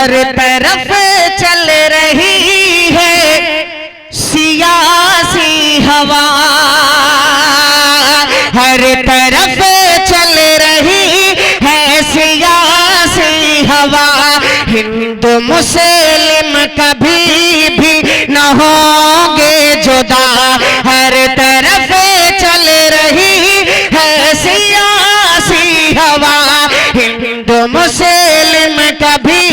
हर तरफ चल रही है सियासी हवा, हर तरफ चल रही है सियासी हवा। हिंदू मुस्लिम कभी भी न होंगे जुदा, हर तरफ चल रही है सियासी हवा। हिंदू मुस्लिम कभी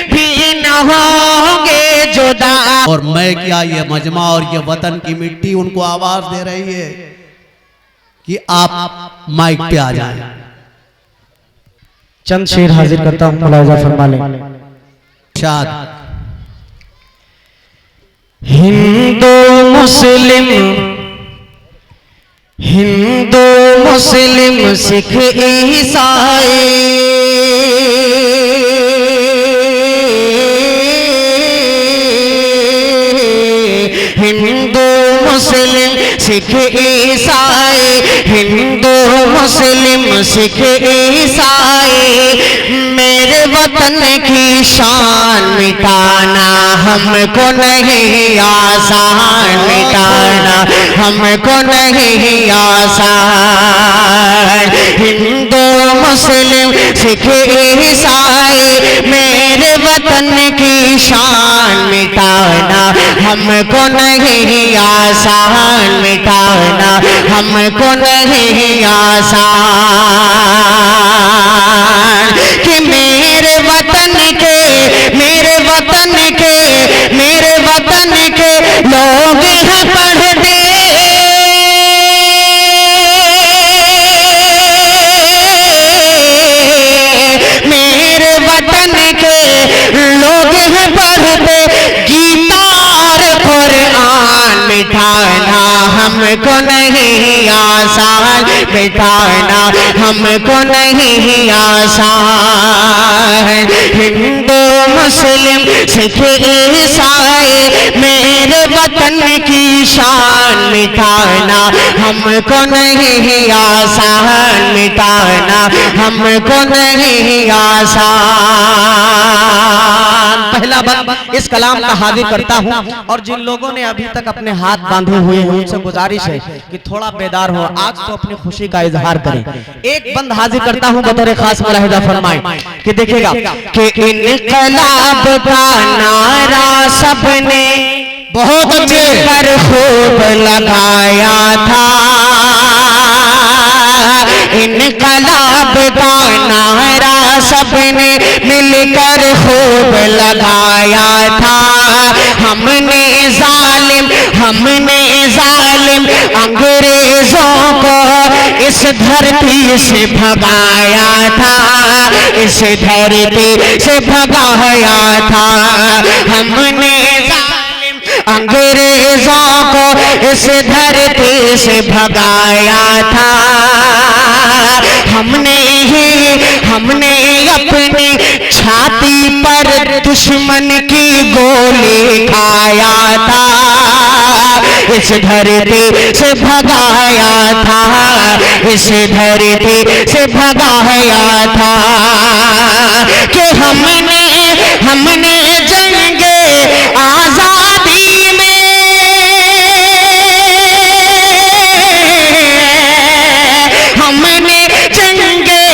भी न होंगे जुदा। और मैं क्या, ये मजमा और ये वतन की मिट्टी उनको आवाज दे रही है कि आप माइक पे आ जाएं। चंद शेर हाजिर करता हूं, मुलाहिजा फरमा लें। शाद हिंदू मुस्लिम, हिंदू मुस्लिम सिख ईसाई, हिंदू मुस्लिम सिख ईसाई, हिंदू मुस्लिम सिख ईसाई। मेरे वतन की शान मिटाना हमको नहीं आसान, मिटाना हमको नहीं आसान। हिंदू मुस्लिम सिख ईसाई, मेरे वतन की शान मिटाना हमको नहीं आसान, मिटाना हमको नहीं आसान। कि मेरे वतन के, मेरे वतन के, मेरे वतन के लोग हैं पढ़ते, मेरे वतन के लोग हैं पढ़ते। गीता और कुरान मिटाना हमको नहीं आसान, मिटाना हमको नहीं आसान। हिंदू मुस्लिम सिख ईसाई, मेरे वतन की शान मिटाना हमको नहीं आसान, मिटाना हमको नहीं आसान। पहला बंद इस कलाम का हाजिर करता हूं, और जिन लोगों ने अभी तक अपने हाथ बांधे हुए हैं उनसे गुजारिश है कि थोड़ा बेदार हो, आज तो अपनी खुशी का इजहार करें। एक बंद हाजिर करता हूं, बतौर खास मुलाहिजा फरमाएं कि देखिएगा कि इनकलाब का नारा सबने बहुत मिलकर खूब लगाया था, इनकलाब का नारा सबने मिलकर खूब लगाया था। हमने जालिम, हमने जालिम अंग्रेजों को इस धरती से भगाया था, इस धरती से भगाया था। हमने जालिम अंग्रेजों को इस धरती से भगाया था। हमने अपनी छाती पर दुश्मन की गोली खाया था, इस धरती से भगाया था, इस धरती से भगाया था। कि हमने जंगे आजादी में, हमने जंगे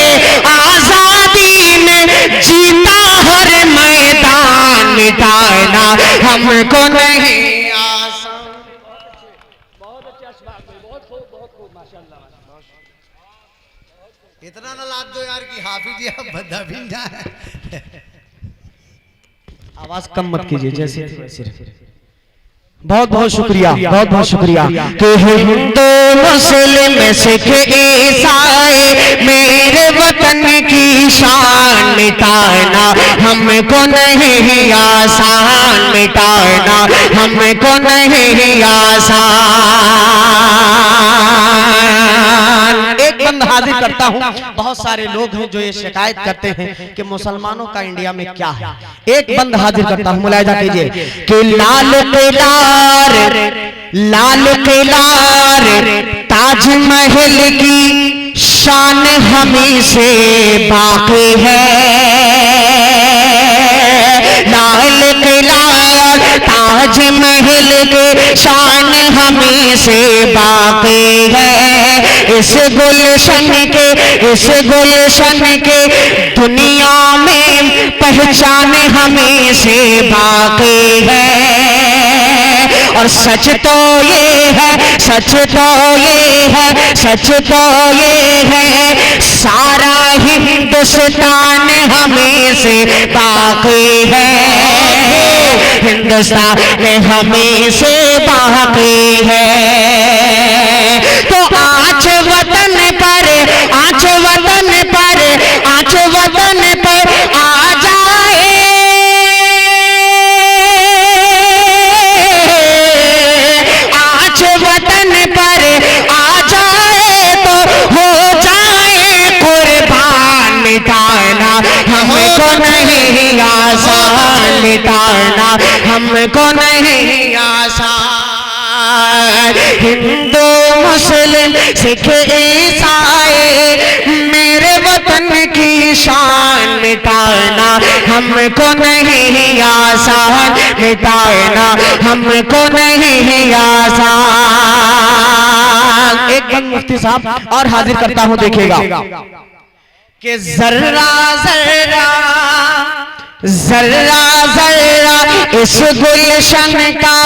आजादी में जीता हर मैदान, मिटाना हमको नहीं आसान। बहुत अच्छा, बहुत खूब माशाल्लाह। इतना ना लाद दो यार कि हाफिज जी आप बंदा भी जाए। आवाज कम मत कीजिए, जैसे वैसे। बहुत बहुत शुक्रिया, बहुत बहुत शुक्रिया। कि हिंदू मुस्लिम सिख ईसाई, मेरे वतन की शान मिटाना हमको नहीं आसान, मिटाना हमको नहीं आसान। एक बंद हाजिर करता हूं, बहुत सारे लोग हैं जो ये शिकायत करते हैं कि मुसलमानों का इंडिया में क्या है। एक बंद हाजिर करता हूं, मुलाहिजा कीजिए कि लाल किलार ताजमहल की शान हमी से बाकी है, के शान हमें से बाकी है। इस गुलशन के दुनिया में पहचान हमें से बाकी है। और सच तो ये है, सच तो ये है, सच तो ये है, सारा हिंदुस्तान हमें से बाकी है। हिंदुस्तान हमें से बाकी है। तो आज वतन पर, आज वतन पर, आज वतन पर आ जाए, आज वतन पर आ जाए तो हो जाए कुर्बान। मिटाना हमको नहीं आसान, मिटाना हमको नहीं आसान। हिंदू मुस्लिम सिख ईसाई मेरे वतन की शान मिटाना हमको नहीं आसान, मिटाना हमको नहीं आसान। एक बंद मुफ्ती साहब और हाजिर करता हूं, देखिएगा कि जर्रा जर्रा जर्रा जर्रा इस गुलशन का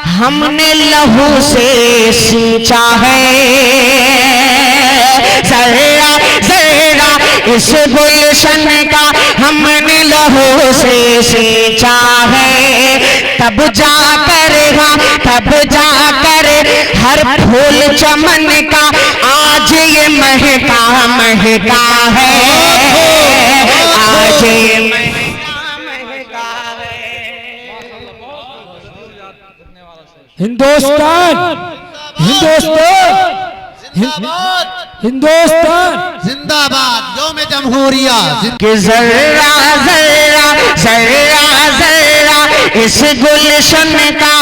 हमने लहू से सींचा है। जर्रा जर्रा इस गुलशन का हमने लहू से सींचा है। तब जाकर तब जाकर हर फूल चमन का आज ये महका महका है। आज ये हिंदुस्तान, हिंदुस्तान, हिंदुस्तान जिंदाबाद, यौम जमहूरिया। कि जर्रा जर्रा जर्रा जर्रा इस गुलशन का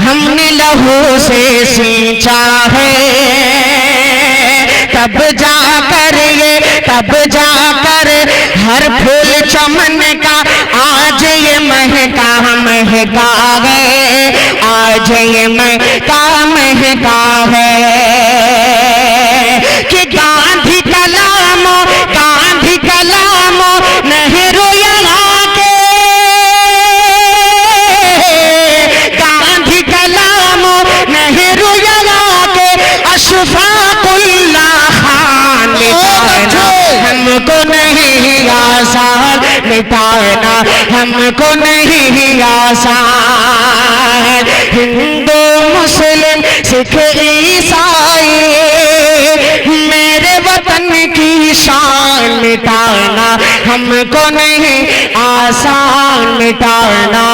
हमने लहू से सींचा है। तब जाकर ये, तब जाकर हर फूल चमन का आज ये महका महका है। आज ये महका महका है। कि गांधी कलामो, गांधी कलामो नेहरू यहाँ के, गांधी कलामो नेहरू यहाँ के, अशफाकुल्लाह खान मिटाना हमको नहीं आसान, मिटाना हमको नहीं आसान। हिंदू मुस्लिम सिख ईसाई मेरे वतन की शान मिटाना हमको नहीं आसान, मिटाना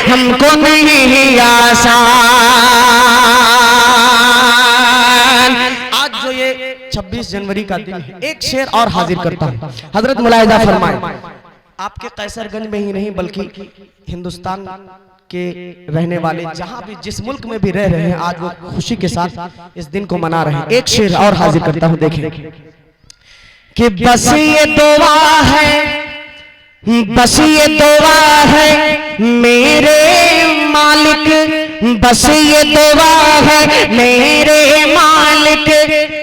हमको नहीं आसान। आज जो ये 26 जनवरी का दिन है, एक शेर और हाजिर करता हूं। हजरत मुलाहिजा फरमाए, आपके कैसरगंज में ही नहीं बल्कि हिंदुस्तान के रहने वाले जहां भी जिस मुल्क में भी रह रहे हैं, आज वो खुशी के साथ इस दिन को मना रहे हैं। एक शेर और हाजिर करता हूं, देखें कि बस ये दुआ है, बस ये दुआ है मेरे मालिक, बस ये दुआ है मेरे मालिक,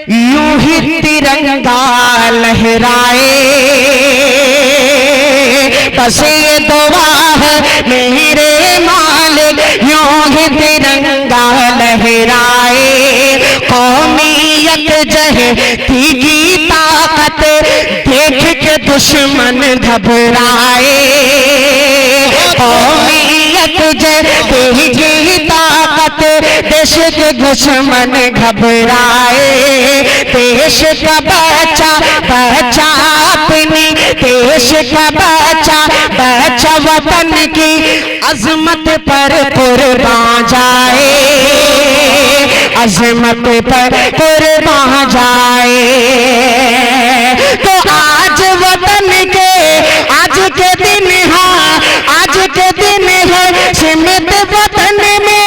यूं ही तिरंगा लहराए। बस ये दुआ है मेरे मालिक, यूं ही तिरंगा लहराए। कौमियत जहती की ताकत देख के दुश्मन घबराए। कौमियत जहती की ताकत देश के दुश्मन घबराए। देश का बच्चा बच्चा अपनी, देश का बच्चा बच्चा वतन की अजमत पर कुर्बान जाए, अजमत पर कुर्बान जाए। तो आज वतन के, आज के दिन, हाँ आज के दिन है सिमत वतन में,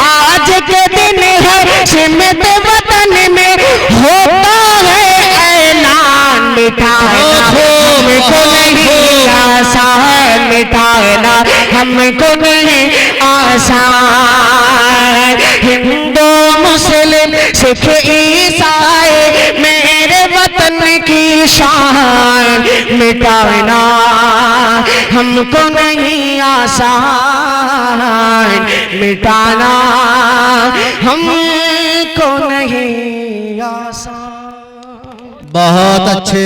आज के दिन है सिमत वतन में, होता है ऐलान मिटाना हमको नहीं आसान, मिटाना हमको नहीं आसान। हिंदू मुस्लिम सिख ईसाई मेरे वतन की शान मिटाना हमको नहीं आसान, मिटाना हमको नहीं आसान। बहुत अच्छे।